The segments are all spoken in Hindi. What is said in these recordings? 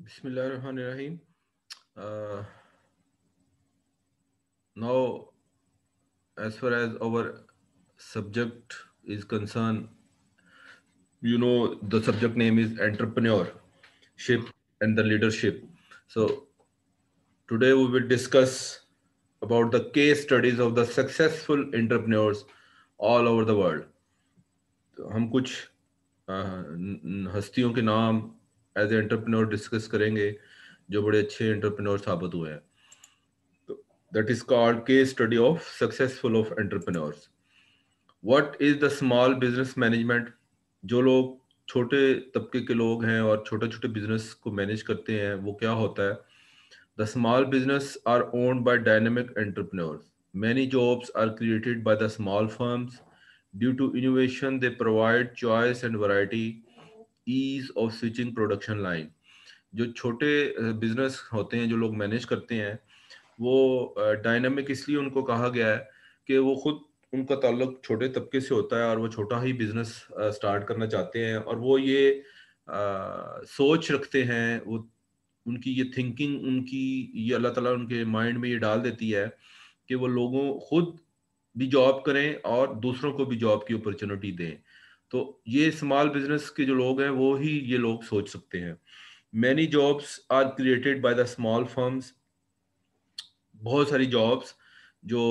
Bismillahirrahmanirrahim. Uh, Now, as far as our subject is concerned, the subject name is entrepreneurship and the leadership. So today we will discuss about the case studies of the successful entrepreneurs all over the world. तो हम कुछ हस्तियों के नाम एज एंटरप्रेन्योर डिस्कस करेंगे जो बड़े अच्छे एंटरप्रेन्योर साबित हुए हैं. That is called case study of successful of entrepreneurs. What is the small business management? जो लोग छोटे तबके के लोग हैं और छोटे छोटे बिजनेस को मैनेज करते हैं वो क्या होता है? The small business are owned by dynamic entrepreneurs. Many jobs are created by the small firms. Due to innovation, they provide choice and variety, ease of switching production line. जो छोटे बिजनेस होते हैं जो लोग मैनेज करते हैं वो डायनामिक इसलिए उनको कहा गया है कि वो खुद उनका ताल्लुक छोटे तबके से होता है और वो छोटा ही बिजनेस स्टार्ट करना चाहते हैं और वो ये सोच रखते हैं वो उनकी ये थिंकिंग उनकी ये अल्लाह ताला उनके माइंड में ये डाल देती है कि वो लोगों खुद भी जॉब करें और दूसरों को भी जॉब की अपॉर्चुनिटी दें. तो ये स्मॉल बिजनेस के जो लोग हैं वो ही ये लोग सोच सकते हैं. Many jobs are created by the small firms. बहुत सारी जॉब्स जो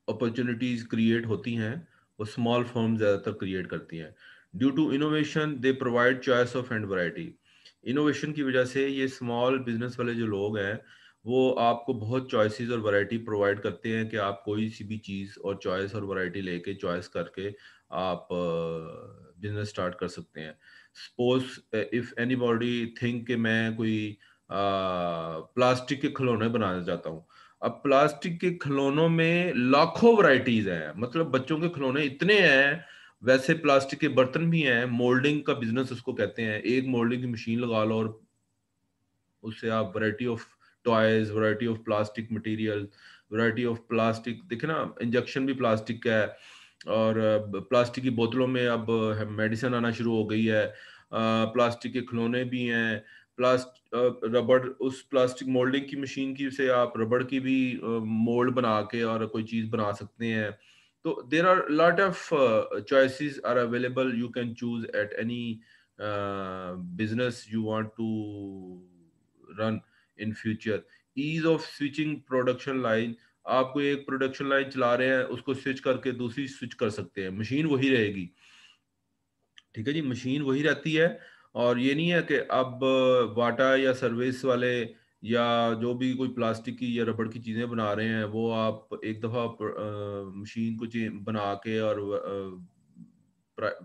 अपॉर्चुनिटीज क्रिएट होती हैं वो स्मॉल फर्म ज़्यादातर क्रिएट करती हैं. Due to innovation they provide choice of and variety. Innovation की वजह से ये स्मॉल बिजनेस वाले जो लोग हैं वो आपको बहुत चॉइसेस और वैरायटी प्रोवाइड करते हैं कि आप कोई सी भी चीज़ और चॉइस और वैरायटी लेके चॉइस करके आप बिजनेस स्टार्ट कर सकते हैं. सपोज इफ एनीबॉडी थिंक कि मैं कोई प्लास्टिक के खिलौने बनाना चाहता हूँ. अब प्लास्टिक के खिलौनों में लाखों वैरायटीज हैं. मतलब बच्चों के खिलौने इतने हैं. वैसे प्लास्टिक के बर्तन भी हैं. मोल्डिंग का बिजनेस उसको कहते हैं. एक मोल्डिंग की मशीन लगा लो और उससे आप variety of toys, variety of plastic material, variety of plastic देखे ना. इंजेक्शन भी प्लास्टिक का है और प्लास्टिक की बोतलों में अब मेडिसिन आना शुरू हो गई है. प्लास्टिक के खिलौने भी हैं. रबड़, उस प्लास्टिक मोल्डिंग की मशीन की से आप रबड़ की भी मोल्ड बना के और कोई चीज बना सकते हैं. तो there are lot of choices are available. You can choose at any business you want to run in future. Ease of switching production line. आप कोई एक प्रोडक्शन लाइन चला रहे हैं उसको स्विच करके दूसरी स्विच कर सकते हैं. मशीन वही रहेगी. ठीक है जी, मशीन वही रहती है. और ये नहीं है कि अब वाटा या सर्विस वाले या जो भी कोई प्लास्टिक की या रबड़ की चीजें बना रहे हैं वो आप एक दफा मशीन को बना के और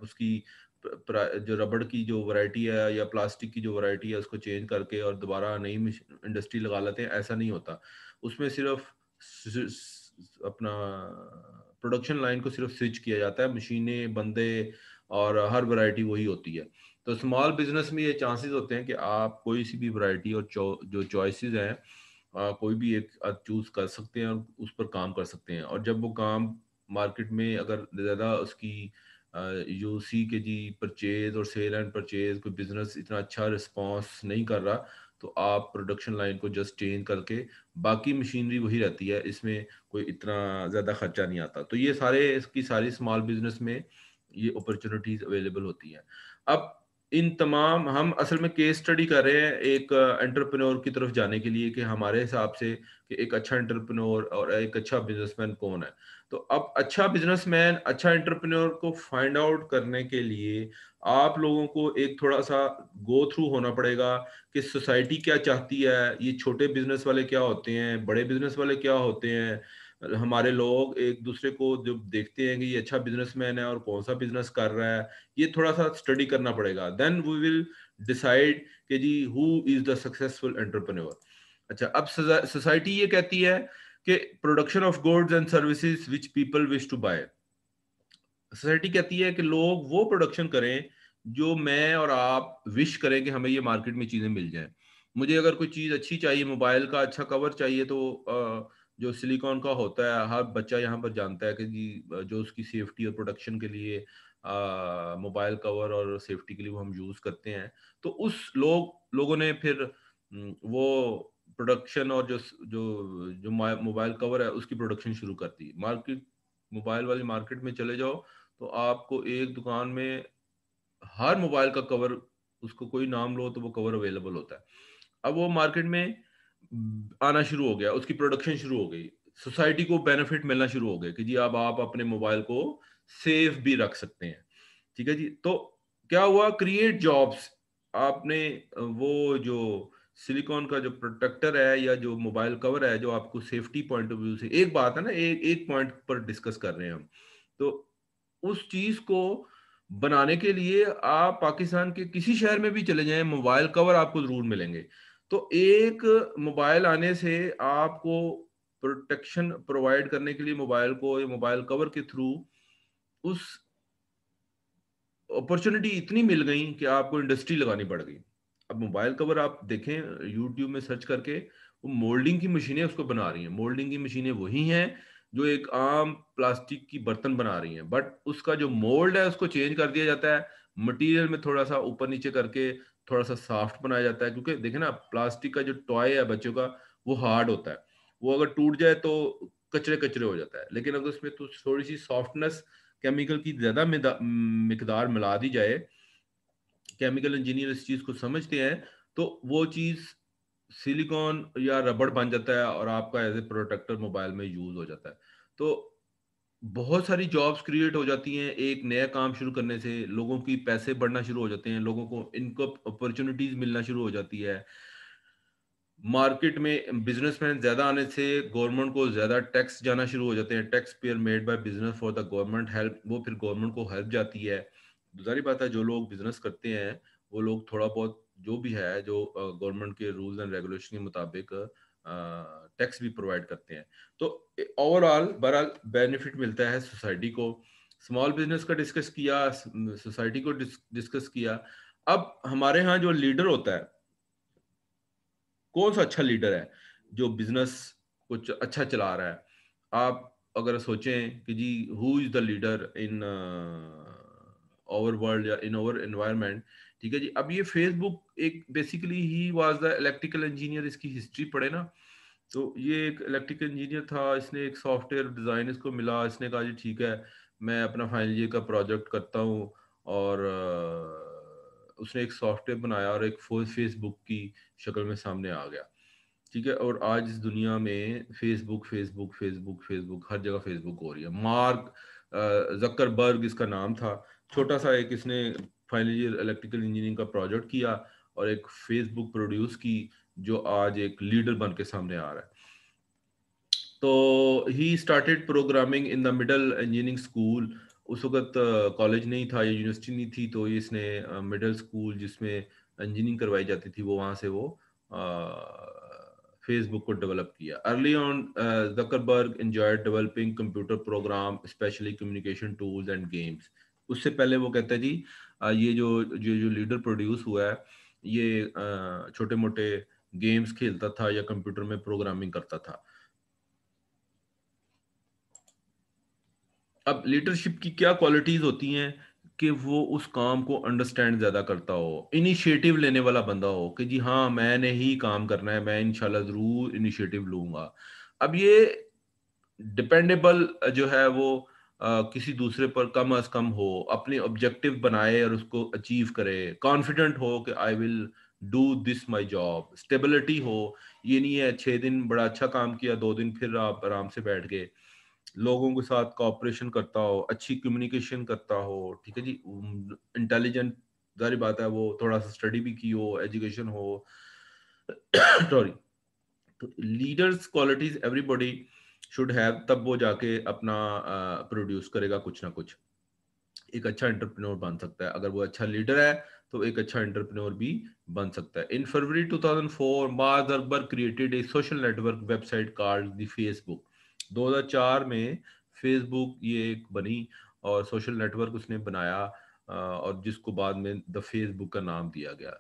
उसकी जो रबड़ की जो वैरायटी है या प्लास्टिक की जो वैरायटी है उसको चेंज करके और दोबारा नई इंडस्ट्री लगा लेते हैं. ऐसा नहीं होता. उसमें सिर्फ अपना प्रोडक्शन लाइन को सिर्फ स्विच किया जाता है. मशीनें, बंदे और हर वैरायटी वही होती है. तो स्मॉल बिजनेस में ये चांसेस होते हैं कि आप कोई सी भी वैरायटी और जो चॉइसेस हैं कोई भी एक चूज कर सकते हैं और उस पर काम कर सकते हैं. और जब वो काम मार्केट में अगर ज़्यादा उसकी यू सी के जी परचेज और सेल एंड परचेज कोई बिजनेस इतना अच्छा रिस्पांस नहीं कर रहा तो आप प्रोडक्शन लाइन को जस्ट चेंज करके बाकी मशीनरी वही रहती है. इसमें कोई इतना ज़्यादा खर्चा नहीं आता. तो ये सारे इसकी सारी स्मॉल बिजनेस में ये अपॉर्चुनिटीज अवेलेबल होती हैं. अब इन तमाम हम असल में केस स्टडी कर रहे हैं एक एंटरप्रेन्योर की तरफ जाने के लिए कि हमारे हिसाब से कि एक अच्छा एंटरप्रेन्योर और एक अच्छा बिजनेसमैन कौन है. तो अब अच्छा बिजनेसमैन, अच्छा एंटरप्रेन्योर को फाइंड आउट करने के लिए आप लोगों को एक थोड़ा सा गो थ्रू होना पड़ेगा कि सोसाइटी क्या चाहती है, ये छोटे बिजनेस वाले क्या होते हैं, बड़े बिजनेस वाले क्या होते हैं. हमारे लोग एक दूसरे को जब देखते हैं कि ये अच्छा बिजनेसमैन है और कौन सा बिजनेस कर रहा है, ये थोड़ा सा स्टडी करना पड़ेगा. देन वी विल डिसाइड कि जी who is the successful entrepreneur. अच्छा, अब सोसाइटी ये कहती है कि production of goods and services which people wish to buy. Society कहती है कि लोग वो प्रोडक्शन करें जो मैं और आप विश करें कि हमें ये मार्केट में चीजें मिल जाएं. मुझे अगर कोई चीज अच्छी चाहिए, मोबाइल का अच्छा कवर चाहिए तो जो सिलिकॉन का होता है हर बच्चा यहाँ पर जानता है कि जी जो उसकी सेफ्टी और प्रोडक्शन के लिए मोबाइल कवर और सेफ्टी के लिए वो हम यूज करते हैं। तो उस लोगों ने फिर वो प्रोडक्शन और जो जो जो मोबाइल कवर है उसकी प्रोडक्शन शुरू कर दी। मोबाइल वाली मार्केट में चले जाओ तो आपको एक दुकान में हर मोबाइल का कवर, उसको कोई नाम लो तो वो कवर अवेलेबल होता है। अब वो मार्केट में आना शुरू हो गया, उसकी प्रोडक्शन शुरू हो गई, सोसाइटी को बेनिफिट मिलना शुरू हो गए कि जी अब आप अपने मोबाइल को सेफ भी रख सकते हैं। ठीक है जी। तो क्या हुआ, क्रिएट जॉब्स। आपने वो जो सिलिकॉन का जो प्रोटेक्टर है या जो मोबाइल कवर है जो आपको सेफ्टी पॉइंट ऑफ व्यू से, एक बात है ना, एक एक पॉइंट पर डिस्कस कर रहे हैं हम, तो उस चीज को बनाने के लिए आप पाकिस्तान के किसी शहर में भी चले जाएं, मोबाइल कवर आपको जरूर मिलेंगे। तो एक मोबाइल आने से आपको प्रोटेक्शन प्रोवाइड करने के लिए मोबाइल को या मोबाइल कवर के थ्रू उस अपॉर्चुनिटी इतनी मिल गई कि आपको इंडस्ट्री लगानी पड़ गई। अब मोबाइल कवर आप देखें यूट्यूब में सर्च करके, वो मोल्डिंग की मशीनें उसको बना रही हैं। मोल्डिंग की मशीनें वही हैं जो एक आम प्लास्टिक की बर्तन बना रही हैं, बट उसका जो मोल्ड है उसको चेंज कर दिया जाता है, मटेरियल में थोड़ा सा ऊपर नीचे करके थोड़ा सा सॉफ्ट बनाया जाता है। क्योंकि देखें ना, प्लास्टिक का जो टॉय है बच्चों का वो हार्ड होता है, वो अगर टूट जाए तो कचरे कचरे हो जाता है। लेकिन अगर उसमें तो थोड़ी सी सॉफ्टनेस, केमिकल की ज्यादा मिकदार मिला दी जाए, केमिकल इंजीनियर इस चीज को समझते हैं, तो वो चीज सिलिकॉन या रबड़ बन जाता है और आपका एज ए प्रोटेक्टर मोबाइल में यूज हो जाता है। तो बहुत सारी जॉब्स क्रिएट हो जाती हैं एक नया काम शुरू करने से, लोगों की पैसे बढ़ना शुरू हो जाते हैं, लोगों को इनकम अपॉर्चुनिटीज मिलना शुरू हो जाती है। मार्केट में बिजनेसमैन ज्यादा आने से गवर्नमेंट को ज्यादा टैक्स जाना शुरू हो जाते हैं। Tax payer made by business for the government help, वो फिर गवर्नमेंट को हेल्प जाती है। जारी बात है, जो लोग बिजनेस करते हैं वो लोग थोड़ा बहुत जो भी है, जो गवर्नमेंट के रूल्स एंड रेगुलेशन के मुताबिक टैक्स भी प्रोवाइड करते हैं। तो ओवरऑल बहरहाल बेनिफिट मिलता है सोसाइटी को। स्मॉल बिजनेस का डिस्कस किया, सोसाइटी को डिस्कस किया। अब हमारे यहाँ जो लीडर होता है, कौन सा अच्छा लीडर है जो बिजनेस कुछ अच्छा चला रहा है? आप अगर सोचें कि जी who is the leader in our world या इन आवर एनवायरनमेंट, ठीक है जी। अब ये फेसबुक एक basically he was the electrical engineer, इसकी हिस्ट्री पढ़े ना, तो ये एक इलेक्ट्रिकल इंजीनियर था। इसने एक सॉफ्टवेयर डिजाइन इसको मिला, इसने कहा जी ठीक है मैं अपना फाइनल ईयर का प्रोजेक्ट करता हूँ, और उसने एक सॉफ्टवेयर बनाया और एक फेसबुक की शक्ल में सामने आ गया। ठीक है, और आज इस दुनिया में फेसबुक फेसबुक फेसबुक फेसबुक हर जगह फेसबुक हो रही है। मार्क जकरबर्ग इसका नाम था। छोटा सा एक इसने फाइनल ईयर इलेक्ट्रिकल इंजीनियरिंग का प्रोजेक्ट किया और एक फेसबुक प्रोड्यूस की, जो आज एक लीडर बन के सामने आ रहा है। तो he started programming in the middle engineering school. उस वक्त कॉलेज नहीं था या यूनिवर्सिटी नहीं थी, तो इसने मिडिल स्कूल जिसमें इंजीनियरिंग करवाई जाती थी वो वहाँ से वो फेसबुक को डेवलप किया। Early on Zuckerberg enjoyed developing computer program, specially communication tools and games. उससे पहले वो कहता है जी ये जो लीडर प्रोड्यूस हुआ है ये छोटे मोटे गेम्स खेलता था या कंप्यूटर में प्रोग्रामिंग करता था। अब लीडरशिप की क्या क्वालिटीज होती हैं कि वो उस काम को अंडरस्टैंड ज्यादा करता हो, इनिशिएटिव लेने वाला बंदा हो कि जी हाँ मैंने ही काम करना है, मैं इंशाल्लाह जरूर इनिशिएटिव लूंगा। अब ये डिपेंडेबल जो है वो किसी दूसरे पर कम अज कम हो, अपने ऑब्जेक्टिव बनाए और उसको अचीव करे, कॉन्फिडेंट हो कि I will do this my job, stability हो। ये नहीं है 6 दिन बड़ा अच्छा काम किया, 2 दिन फिर आप आराम से बैठ गए। लोगों के साथ कॉपरेशन करता हो, अच्छी कम्युनिकेशन करता हो, ठीक है जी। इंटेलिजेंट, जारी बात है वो थोड़ा सा स्टडी भी की हो, एजुकेशन हो। सॉरी। तो leaders qualities everybody should have, तब वो जाके अपना प्रोड्यूस करेगा कुछ ना कुछ, एक अच्छा एंटरप्रेन्योर बन सकता है। अगर वो अच्छा लीडर है तो एक अच्छा एंटरप्रेन्योर भी बन सकता है। इन फरवरी 2004 mark Zuckerberg created a social network website called the Facebook. 2004 में फेसबुक ये एक बनी और सोशल नेटवर्क उसने बनाया, और जिसको बाद में द फेसबुक का नाम दिया गया।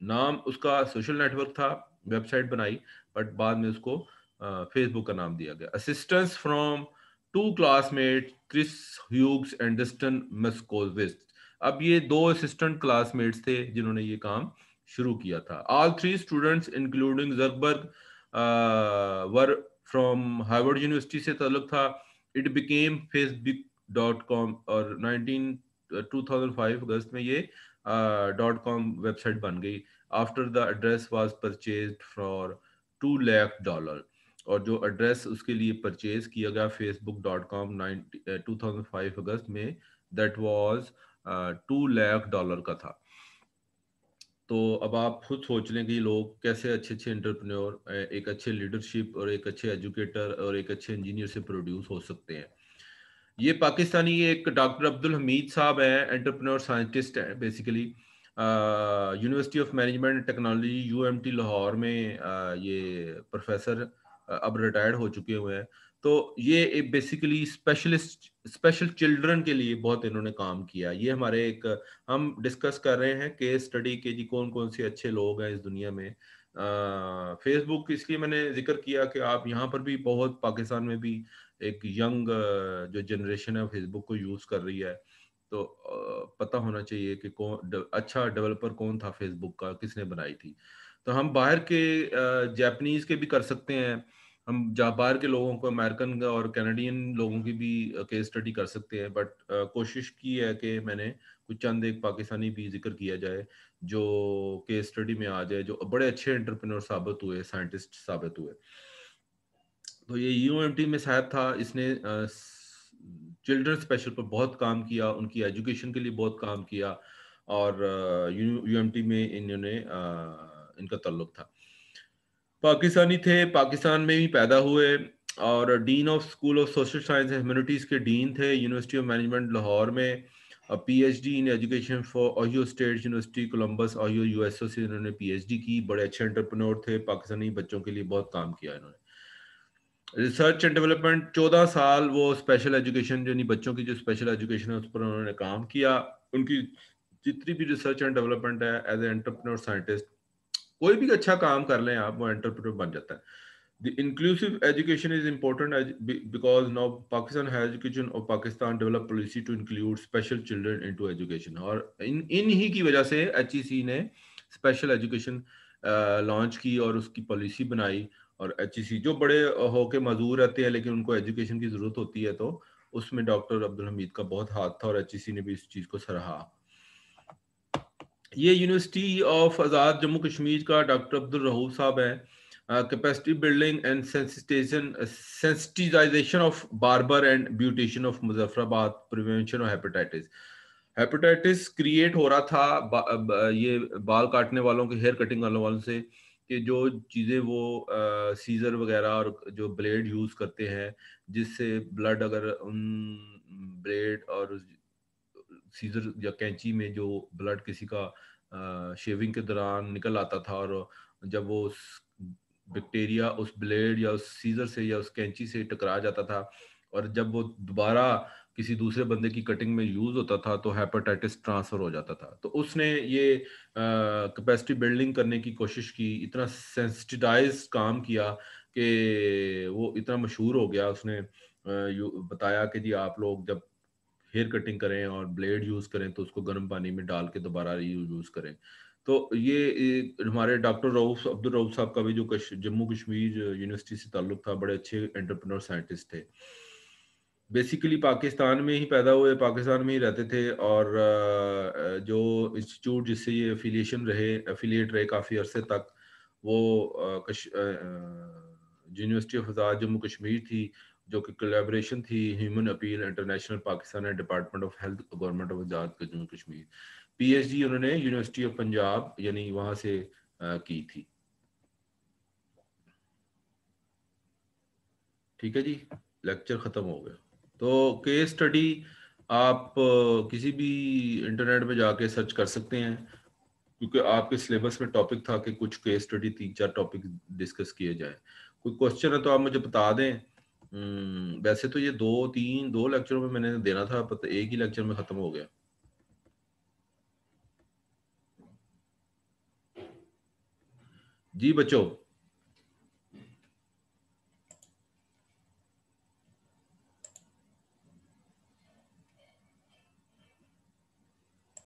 नाम उसका सोशल नेटवर्क था, वेबसाइट बनाई, बट बाद में उसको फेसबुक का नाम दिया गया। Assistance from 2 classmates, Chris Hughes and Dustin Moskovitz. अब ये 2 असिस्टेंट क्लासमेट्स थे जिन्होंने ये काम शुरू किया था. All 3 students including Zuckerberg were from Harvard University से ताल्लुक था. It became Facebook.com और 2005 अगस्त में ये .com वेबसाइट बन गई. After the address was purchased for $2 lakh और जो एड्रेस उसके लिए परचेज किया गया facebook.com 2005 अगस्त में, दैट वाज $2 लाख का था. तो अब आप खुद सोच लें कि लोग कैसे अच्छे अच्छे एंटरप्रेन्योर, एक अच्छे लीडरशिप और एक अच्छे एजुकेटर और एक अच्छे इंजीनियर से प्रोड्यूस हो सकते हैं. ये पाकिस्तानी एक डॉक्टर अब्दुल हमीद साहब हैं, एंटरप्रेन्योर साइंटिस्ट हैं basically. University of management technology UMT Lahore में ये प्रोफेसर अब रिटायर्ड हो चुके हुए हैं. तो ये एक बेसिकली स्पेशल चिल्ड्रन के लिए बहुत इन्होंने काम किया. ये हमारे एक हम डिस्कस कर रहे हैं केस स्टडी के जी कौन कौन से अच्छे लोग हैं इस दुनिया में. फेसबुक इसलिए मैंने जिक्र किया कि आप यहाँ पर भी बहुत, पाकिस्तान में भी एक यंग जो जनरेशन है फेसबुक को यूज कर रही है. तो पता होना चाहिए कि कौन अच्छा डेवलपर कौन था फेसबुक का, किसने बनाई थी. तो हम बाहर के जापानीज के भी कर सकते हैं, हम बाहर के लोगों को, अमेरिकन और कैनेडियन लोगों की भी केस स्टडी कर सकते हैं. बट कोशिश की है कि मैंने कुछ चंद एक पाकिस्तानी भी जिक्र किया जाए जो केस स्टडी में आ जाए, जो बड़े अच्छे एंटरप्रेन्योर साबित हुए, साइंटिस्ट साबित हुए. तो ये यूएमटी में शायद था, इसने चिल्ड्रन स्पेशल पर बहुत काम किया, उनकी एजुकेशन के लिए बहुत काम किया. और यूएमटी में इन्होंने इनका ताल्लुक था. पाकिस्तानी थे, पाकिस्तान में ही पैदा हुए और dean of school of social science and humanities के डीन थे यूनिवर्सिटी ऑफ मैनेजमेंट लाहौर में. PhD in education for Ohio state university Columbus Ohio USO से इन्होंने पीएचडी की. बड़े अच्छे एंटरप्रेन्योर थे, पाकिस्तानी बच्चों के लिए बहुत काम किया इन्होंने. रिसर्च एंड डेवलपमेंट 14 साल वो स्पेशल एजुकेशन, यानी बच्चों की जो स्पेशल एजुकेशन है उस पर उन्होंने काम किया. उनकी जितनी भी रिसर्च एंड डेवलपमेंट है एज ए एंटरप्रेन्योर साइंटिस्ट, कोई भी अच्छा काम कर लें आप, वो एंटरप्रेन्योर बन जाता है. The inclusive education is important because now Pakistan has education or Pakistan developed policy to include special children into education. और इन ही की वजह से HEC ने स्पेशल एजुकेशन लॉन्च की और उसकी पॉलिसी बनाई. और HEC जो बड़े होके मजदूर रहते हैं लेकिन उनको एजुकेशन की जरूरत होती है, तो उसमें डॉक्टर अब्दुल हमीद का बहुत हाथ था और HEC ने भी इस चीज को सराहा. ये यूनिवर्सिटी ऑफ आज़ाद जम्मू कश्मीर का डॉक्टर अब्दुल रऊफ साहब है. Capacity building and sensitization of barber and beautician of Muzaffarabad, prevention of hepatitis. Hepatitis create हो रहा था ये बाल काटने वालों के, हेयर कटिंग वालों से, कि जो चीज़ें वो सीजर वगैरह और जो ब्लेड यूज़ करते हैं, जिससे ब्लड अगर उन ब्लेड और सीजर या कैंची में जो ब्लड किसी का शेविंग के दौरान निकल आता था, और जब वो उस बैक्टीरिया उस ब्लेड या उस सीजर से या उस कैंची से टकरा जाता था और जब वो दोबारा किसी दूसरे बंदे की कटिंग में यूज होता था तो हेपेटाइटिस ट्रांसफर हो जाता था. तो उसने ये कैपेसिटी बिल्डिंग करने की कोशिश की, इतना सेंसिटाइज काम किया कि वो इतना मशहूर हो गया. उसने बताया कि जी आप लोग जब हेयर कटिंग करें और ब्लेड यूज करें तो उसको गर्म पानी में डाल के दोबारा यूज करें. तो ये हमारे डॉक्टर रऊफ, अब्दुल रऊफ साहब का भी जो जम्मू कश्मीर यूनिवर्सिटी से ताल्लुक था, बड़े अच्छे एंटरप्रेन्योर साइंटिस्ट थे. बेसिकली पाकिस्तान में ही पैदा हुए, पाकिस्तान में ही रहते थे और जो इंस्टीट्यूट जिससे ये एफिलिएट रहे काफ़ी अरसे तक, वो यूनिवर्सिटी ऑफ आज़ाद जम्मू कश्मीर थी, जो कि कोलैबोरेशन थी human appeal international Pakistan and department of health government of Azad Jammu Kashmir. PhD उन्होंने यूनिवर्सिटी ऑफ पंजाब यानी वहां से की थी. ठीक है जी, लेक्चर खत्म हो गया. तो केस स्टडी आप किसी भी इंटरनेट पे जाके सर्च कर सकते हैं, क्योंकि आपके सिलेबस में टॉपिक था कि कुछ केस स्टडी 3-4 टॉपिक डिस्कस किए जाए. कोई क्वेश्चन है तो आप मुझे बता दें. वैसे तो ये दो लेक्चरों में मैंने देना था, पता एक ही लेक्चर में खत्म हो गया. जी बच्चों,